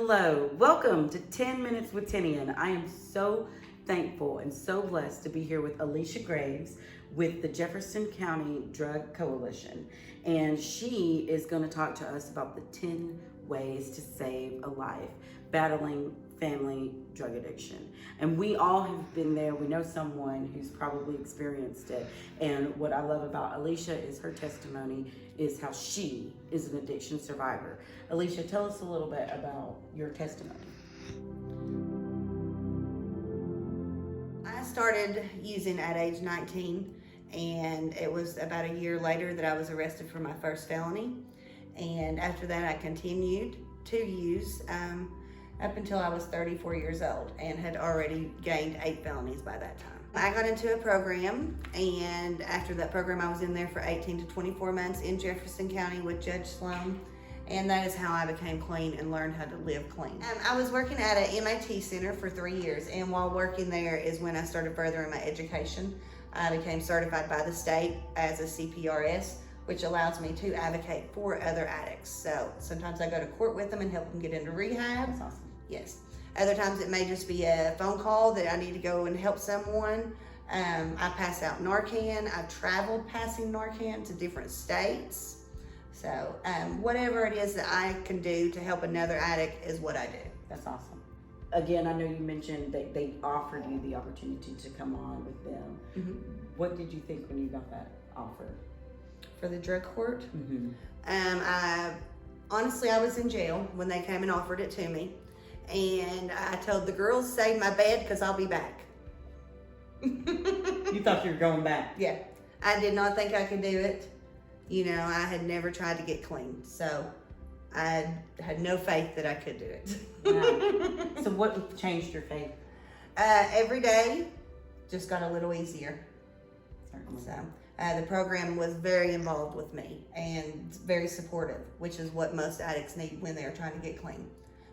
Hello, welcome to 10 Minutes with Tennion. I am so thankful and so blessed to be here with Alesha Graves with the Jefferson County Drug Coalition. And she is going to talk to us about the 10 ways to save a life battling family drug addiction. And we all have been there. We know someone who's probably experienced it. And what I love about Alesha is her testimony is how she is an addiction survivor. Alesha, tell us a little bit about your testimony. I started using at age 19, and it was about a year later that I was arrested for my first felony. And after that, I continued to use up until I was 34 years old and had already gained 8 felonies by that time. I got into a program, and after that program, I was in there for 18 to 24 months in Jefferson County with Judge Sloan, and that is how I became clean and learned how to live clean. I was working at an MAT center for 3 years, and while working there is when I started furthering my education. I became certified by the state as a CPRS, which allows me to advocate for other addicts. So sometimes I go to court with them and help them get into rehab. That's awesome. Yes. Other times it may just be a phone call that I need to go and help someone. I pass out Narcan. I've traveled passing Narcan to different states. So whatever it is that I can do to help another addict is what I do. That's awesome. Again, I know you mentioned that they offered you the opportunity to come on with them. Mm-hmm. What did you think when you got that offer? For the drug court? Mm-hmm. Honestly, I was in jail when they came and offered it to me. And I told the girls, save my bed because I'll be back. You thought you were going back? Yeah. I did not think I could do it. You know, I had never tried to get clean. So I had no faith that I could do it. Yeah. So what changed your faith? Every day just got a little easier. Certainly. So the program was very involved with me and very supportive, which is what most addicts need when they're trying to get clean.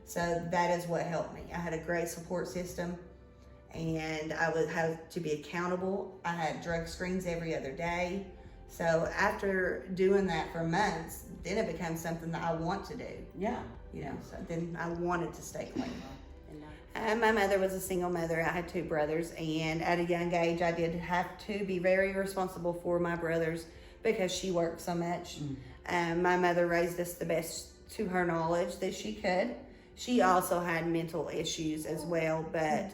So that is what helped me. I had a great support system, and I would have to be accountable. I had drug screens every other day. So after doing that for months, then it became something that I want to do. Yeah. You know, so then I wanted to stay clean. My mother was a single mother. I had 2 brothers, and at a young age, I did have to be very responsible for my brothers because she worked so much. My mother raised us the best to her knowledge that she could. She also had mental issues as well, but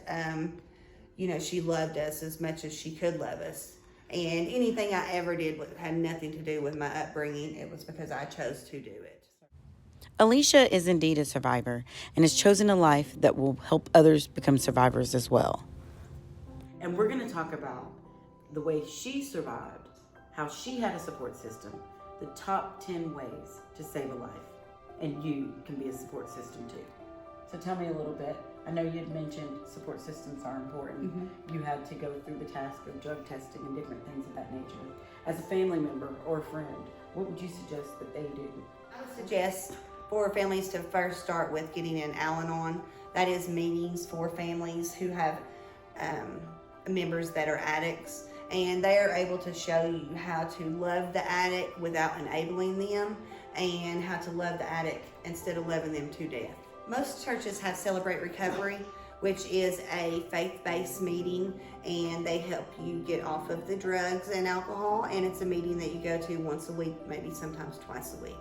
you know, she loved us as much as she could love us. And anything I ever did had nothing to do with my upbringing. It was because I chose to do it. Alesha is indeed a survivor and has chosen a life that will help others become survivors as well. And we're going to talk about the way she survived, how she had a support system, the top 10 ways to save a life. And you can be a support system too. So tell me a little bit. I know you had mentioned support systems are important. Mm-hmm. You had to go through the task of drug testing and different things of that nature. As a family member or a friend, what would you suggest that they do? I would suggest for families to first start with getting an Al-Anon. That is meetings for families who have members that are addicts, and they are able to show you how to love the addict without enabling them, and how to love the addict instead of loving them to death. Most churches have Celebrate Recovery, which is a faith-based meeting, and they help you get off of the drugs and alcohol, and it's a meeting that you go to once a week, maybe sometimes twice a week.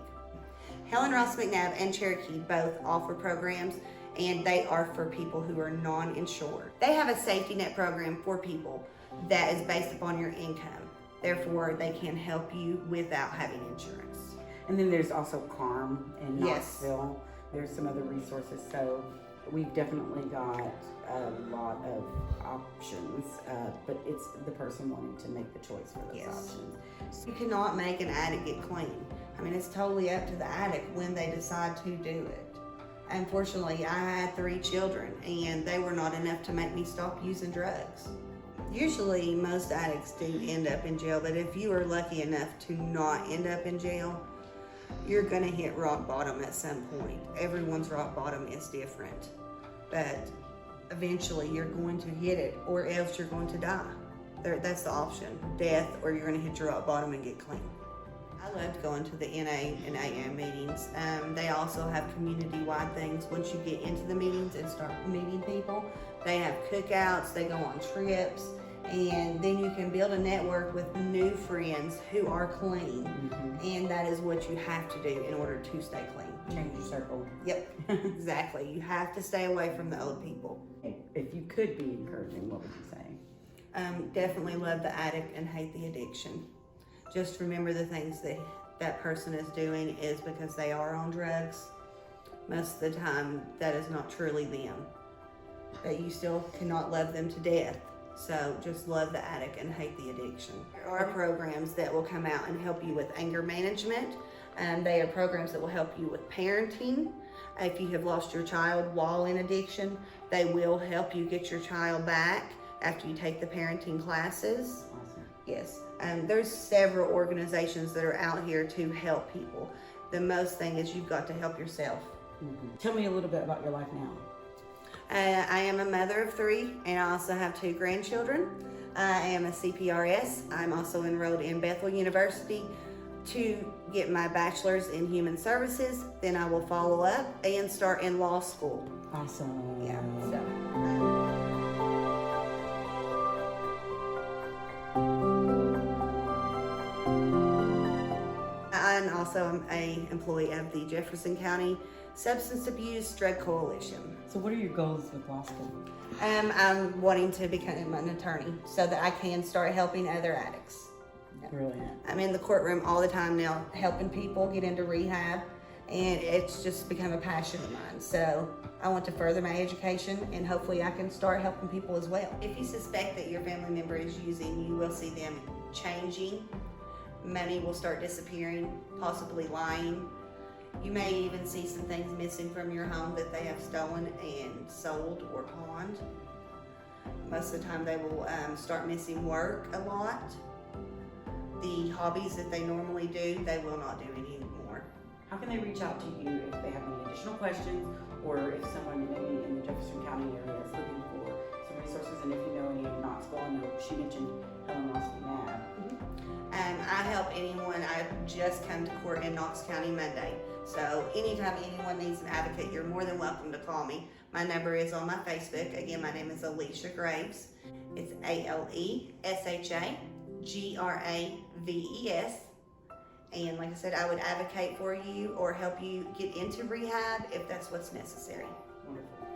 Helen Ross McNabb and Cherokee both offer programs, and they are for people who are non-insured. They have a safety net program for people that is based upon your income. Therefore, they can help you without having insurance. And then there's also CARM in Yes. Knoxville. There's some other resources. So we've definitely got a lot of options, but it's the person wanting to make the choice for those options. You cannot make an addict get clean. I mean, it's totally up to the addict when they decide to do it. Unfortunately, I had 3 children, and they were not enough to make me stop using drugs. Usually, most addicts do end up in jail, but if you are lucky enough to not end up in jail, you're gonna hit rock bottom at some point. Everyone's rock bottom is different, but eventually you're going to hit it, or else you're going to die. That's the option, death, or you're gonna hit your rock bottom and get clean. I loved going to the NA and AM meetings. They also have community-wide things. Once you get into the meetings and start meeting people, they have cookouts, they go on trips, and then you can build a network with new friends who are clean. And that is what you have to do in order to stay clean. Change your circle. Yep, exactly. You have to stay away from the old people. If you could be encouraging, what would you say? Definitely love the addict and hate the addiction. Just remember the things that that person is doing is because they are on drugs. Most of the time, that is not truly them. That you still cannot love them to death. So just love the addict and hate the addiction. There are programs that will come out and help you with anger management. They are programs that will help you with parenting. If you have lost your child while in addiction, they will help you get your child back after you take the parenting classes. Awesome. Yes, there's several organizations that are out here to help people. The most thing is you've got to help yourself. Tell me a little bit about your life now. I am a mother of 3, and I also have 2 grandchildren. I am a CPRS. I'm also enrolled in Bethel University to get my bachelor's in human services. Then I will follow up and start in law school. Awesome. Yeah. So. I'm also an employee of the Jefferson County Substance Abuse Drug Coalition. So what are your goals with law school? I'm wanting to become an attorney so that I can start helping other addicts. Brilliant. I'm in the courtroom all the time now, helping people get into rehab, and it's just become a passion of mine. So I want to further my education, and hopefully I can start helping people as well. If you suspect that your family member is using, you will see them changing. Money will start disappearing, possibly lying. You may even see some things missing from your home that they have stolen and sold or pawned. Most of the time they will start missing work a lot. The hobbies that they normally do, they will not do anymore. How can they reach out to you if they have any additional questions, or if someone maybe in the Jefferson County area is looking for some resources, and if you know any of Knoxville? I know she mentioned Helen Austin Nab. I help anyone. I just come to court in Knox County Monday. So anytime anyone needs an advocate, you're more than welcome to call me. My number is on my Facebook. Again, my name is Alesha Graves. It's ALESHA GRAVES. And like I said, I would advocate for you or help you get into rehab if that's what's necessary. Wonderful.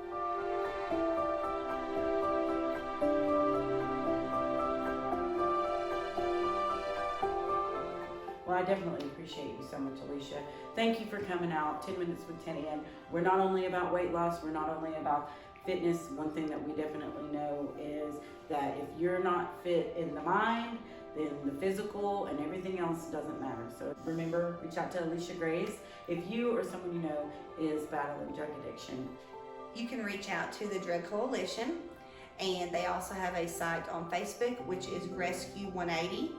Well, I definitely appreciate you so much, Alesha. Thank you for coming out. 10 Minutes with Tennion. We're not only about weight loss, we're not only about fitness. One thing that we definitely know is that if you're not fit in the mind, then the physical and everything else doesn't matter. So remember, reach out to Alesha Graves if you or someone you know is battling drug addiction. You can reach out to the Drug Coalition, and they also have a site on Facebook, which is Rescue 180.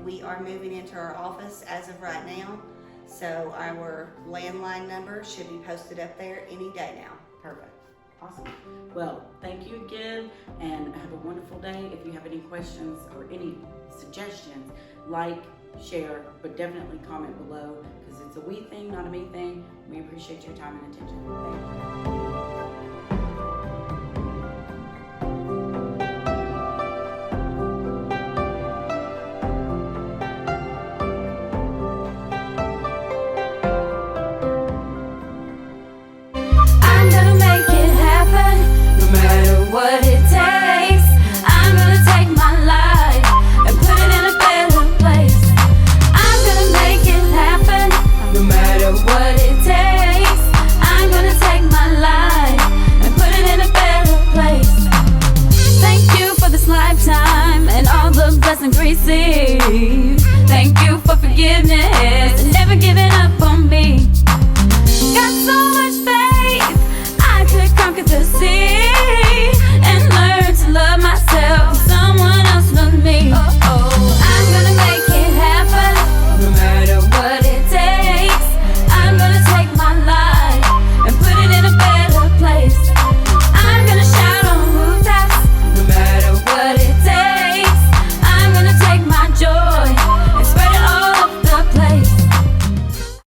We are moving into our office as of right now, so our landline number should be posted up there any day now. Perfect. Awesome. Well, thank you again, and have a wonderful day. If you have any questions or any suggestions, like, share, but definitely comment below, because it's a we thing, not a me thing. We appreciate your time and attention. Thank you. What it takes, I'm gonna take my life and put it in a better place. I'm gonna make it happen, no matter what it takes. I'm gonna take my life and put it in a better place. Thank you for this lifetime and all the blessings received. Thank you for forgiveness.